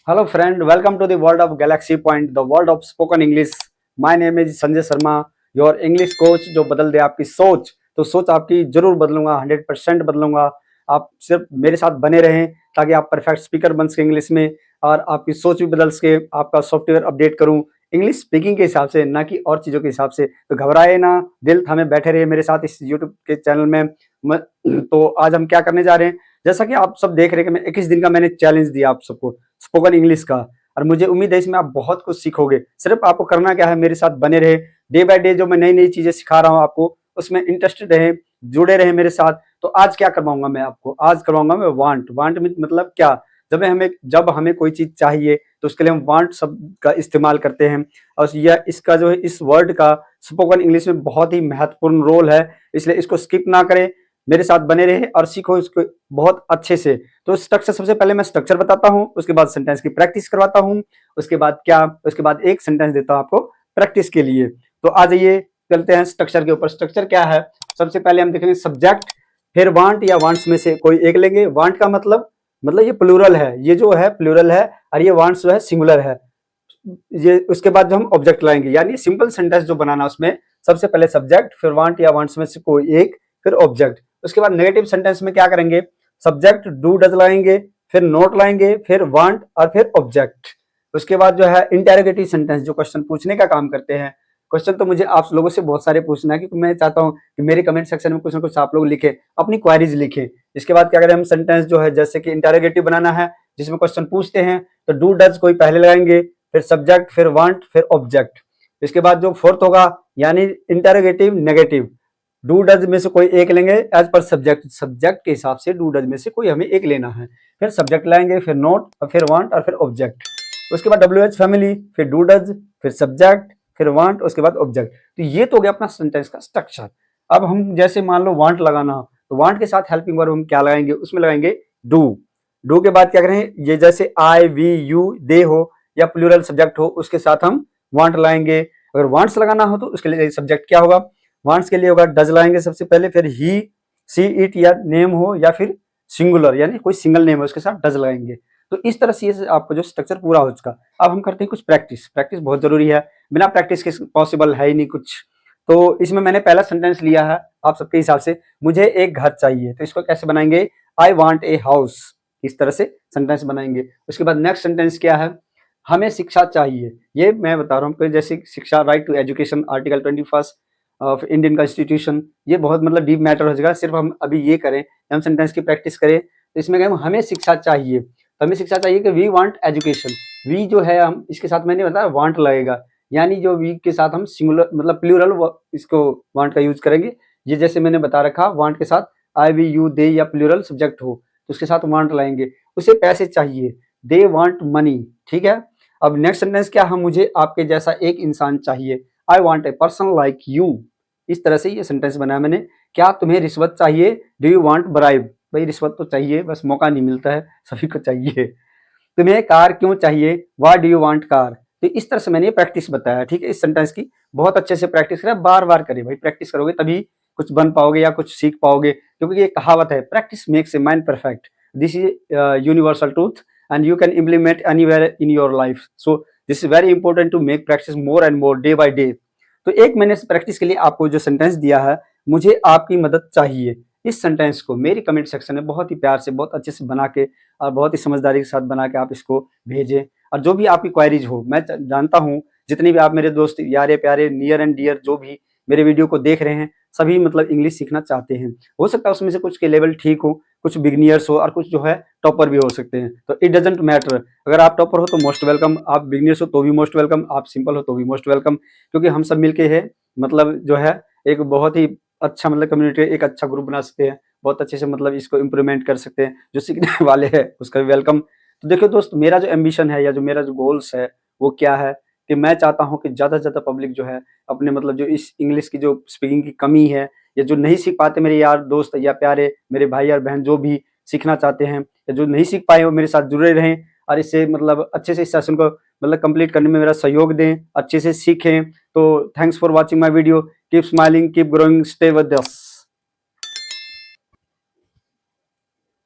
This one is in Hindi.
Hello friend, welcome to the world of Galaxy Point, the world of spoken English. My name is Sanjay Sharma, your English coach जो बदल दे आपकी सोच। तो सोच आपकी जरूर बदलूंगा, 100% बदलूंगा। आप सिर्फ मेरे साथ बने रहें ताकि आप परफेक्ट स्पीकर बन सके इंग्लिश में और आपकी सोच भी बदल सके। आपका सॉफ्टवेयर अपडेट करूं इंग्लिश स्पीकिंग के हिसाब से, ना कि और चीज़ों के हिसाब से। तो घबराए ना, दिल थामे बैठे रहिए मेरे साथ इस यूट्यूब के चैनल में। तो आज हम क्या करने जा रहे हैं, जैसा कि आप सब देख रहे हैं कि मैं 21 दिन का मैंने चैलेंज दिया आप सबको स्पोकन इंग्लिश का, और मुझे उम्मीद है इसमें आप बहुत कुछ सीखोगे। सिर्फ आपको करना क्या है, मेरे साथ बने रहे। डे बाय डे जो मैं नई नई चीजें सिखा रहा हूँ आपको, उसमें इंटरेस्टेड रहे, जुड़े रहे मेरे साथ। तो आज क्या करवाऊंगा मैं आपको, आज करवाऊंगा मैं वांट मतलब क्या। जब हमें कोई चीज चाहिए तो उसके लिए हम वांट शब्द का इस्तेमाल करते हैं। और यह इसका जो है, इस वर्ड का स्पोकन इंग्लिश में बहुत ही महत्वपूर्ण रोल है। इसलिए इसको स्किप ना करें, मेरे साथ बने रहे और सीखो इसको बहुत अच्छे से। तो स्ट्रक्चर, सबसे पहले मैं स्ट्रक्चर बताता हूँ, उसके बाद सेंटेंस की प्रैक्टिस करवाता हूँ, उसके बाद एक सेंटेंस देता हूँ आपको प्रैक्टिस के लिए। तो आ जाइए, चलते हैं स्ट्रक्चर के ऊपर। स्ट्रक्चर क्या है, सबसे पहले हम देखेंगे सब्जेक्ट, फिर वांट या वांट्स में से कोई एक लेंगे। वांट का मतलब ये प्लूरल है, ये जो है प्लूरल है, और ये वांट्स जो है सिंगुलर है। ये उसके बाद जो हम ऑब्जेक्ट लाएंगे, यानी सिंपल सेंटेंस जो बनाना, उसमें सबसे पहले सब्जेक्ट, फिर वांट या वांट्स में से कोई एक, फिर ऑब्जेक्ट। उसके बाद नेगेटिव सेंटेंस में क्या करेंगे, सब्जेक्ट डू डज लाएंगे, फिर नोट लाएंगे, फिर वांट और फिर ऑब्जेक्ट। उसके बाद जो है इंटेरोगेटिव सेंटेंस, जो क्वेश्चन पूछने का काम करते हैं। क्वेश्चन तो मुझे आप लोगों से बहुत सारे पूछना है, क्योंकि मैं चाहता हूं कि मेरे कमेंट सेक्शन में कुछ ना कुछ आप लोग लिखें, अपनी क्वारीज लिखें। इसके बाद क्या करें, हम सेंटेंस जो है, जैसे कि इंटेरोगेटिव बनाना है जिसमें क्वेश्चन पूछते हैं, तो डू डज कोई पहले लगाएंगे, फिर सब्जेक्ट, फिर वांट, फिर ऑब्जेक्ट। इसके बाद जो फोर्थ होगा, यानी इंटेरोगेटिव नेगेटिव, डू डज में से कोई एक लेंगे एज पर सब्जेक्ट के हिसाब से डू डज में से कोई हमें एक लेना है। फिर सब्जेक्ट लाएंगे, फिर नोट, और फिर वांट, और फिर ऑब्जेक्ट। उसके बाद डब्ल्यू एच फैमिली, फिर डू डज, फिर सब्जेक्ट, फिर वांट, उसके बाद ऑब्जेक्ट। तो ये तो हो गया अपना सेंटेंस का स्ट्रक्चर। अब हम जैसे मान लो वांट लगाना, तो वांट के साथ हेल्पिंग वर्ब हम क्या लगाएंगे, उसमें लगाएंगे डू। डू के बाद क्या करें, ये जैसे आई वी यू दे हो या प्लूरल सब्जेक्ट हो, उसके साथ हम वांट लाएंगे। अगर वांट्स लगाना हो तो उसके लिए सब्जेक्ट क्या होगा, वांट्स के लिए होगा डज लाएंगे सबसे पहले, फिर ही, सी, इट या नेम हो, या फिर सिंगुलर यानी कोई सिंगल नेम है उसके साथ डज लगाएंगे। तो इस तरह से ये आपको जो स्ट्रक्चर पूरा हो चुका। अब हम करते हैं कुछ प्रैक्टिस। प्रैक्टिस बहुत जरूरी है, बिना प्रैक्टिस के पॉसिबल है ही नहीं कुछ। तो इसमें मैंने पहला सेंटेंस लिया है आप सबके हिसाब से, मुझे एक घर चाहिए। तो इसको कैसे बनाएंगे, आई वांट ए हाउस, इस तरह से सेंटेंस बनाएंगे। उसके बाद नेक्स्ट सेंटेंस क्या है, हमें शिक्षा चाहिए। ये मैं बता रहा हूँ, जैसे शिक्षा, right to education, article 21 of Indian constitution. ये बहुत डीप मैटर हो जाएगा। सिर्फ हम अभी ये करें, हम सेंटेंस की प्रैक्टिस करें। तो इसमें कहें हमें शिक्षा चाहिए, तो हमें शिक्षा चाहिए कि वी वांट एजुकेशन। वी जो है, हम इसके साथ मैंने बताया वांट लगेगा, यानी जो वी के साथ हम सिंगुलर प्लूरल इसको वांट का यूज करेंगे। ये जैसे मैंने बता रखा, वांट के साथ आई वी यू दे या प्लूरल सब्जेक्ट हो तो उसके साथ वांट लाएंगे। उसे पैसे चाहिए, दे वांट मनी। ठीक है। अब नेक्स्ट सेंटेंस क्या है, मुझे आपके जैसा एक इंसान चाहिए, I want a person like you. इस तरह से ये सेंटेंस बनाया मैंने। क्या तुम्हें रिश्वत चाहिए, डू यू वांट ब्राइब। भाई रिश्वत तो चाहिए, बस मौका नहीं मिलता है, सभी को चाहिए। तुम्हें कार क्यों चाहिए, why do you want car. तो इस तरह से मैंने ये प्रैक्टिस बताया। ठीक है, इस सेंटेंस की बहुत अच्छे से प्रैक्टिस करें, बार बार करें भाई। प्रैक्टिस करोगे तभी कुछ बन पाओगे या कुछ सीख पाओगे, क्योंकि ये कहावत है, practice makes a man perfect. This is universal truth and you can implement anywhere in your life. So this is very important to make practice more and more day by day. तो एक मैंने प्रैक्टिस के लिए आपको जो सेंटेंस दिया है, मुझे आपकी मदद चाहिए, इस सेंटेंस को मेरी कमेंट सेक्शन में बहुत ही प्यार से, बहुत अच्छे से बना के और बहुत ही समझदारी के साथ बना के आप इसको भेजें। और जो भी आपकी क्वारीज हो, मैं जानता हूँ जितने भी आप मेरे दोस्त यारे प्यारे, नियर एंड डियर, जो भी मेरे वीडियो को देख रहे हैं, सभी इंग्लिश सीखना चाहते हैं। हो सकता है उसमें से कुछ के लेवल ठीक हो, कुछ बिगिनियर्स हो, और कुछ जो है टॉपर भी हो सकते हैं। तो इट डजेंट मैटर, अगर आप टॉपर हो तो मोस्ट वेलकम, आप बिगिनियर्स हो तो भी मोस्ट वेलकम, आप सिंपल हो तो भी मोस्ट वेलकम। क्योंकि हम सब मिलके है जो है एक बहुत ही अच्छा कम्युनिटी, एक अच्छा ग्रुप बना सकते हैं, बहुत अच्छे से इसको इम्प्रूवमेंट कर सकते हैं। जो सीखने वाले हैं उसका भी वेलकम। तो देखो दोस्त, मेरा जो एम्बिशन है या जो मेरा जो गोल्स है वो क्या है, कि मैं चाहता हूँ कि ज़्यादा से ज़्यादा पब्लिक जो है अपने जो इस इंग्लिश की जो स्पीकिंग की कमी है, या जो नहीं सीख पाते मेरे यार दोस्त या प्यारे मेरे भाई और बहन, जो भी सीखना चाहते हैं या जो नहीं सीख पाए, वो मेरे साथ जुड़े रहें और इससे अच्छे से इस सेशन को कंप्लीट करने में मेरा सहयोग दें, अच्छे से सीखें। तो thanks for watching my video, keep smiling, keep growing, stay with us.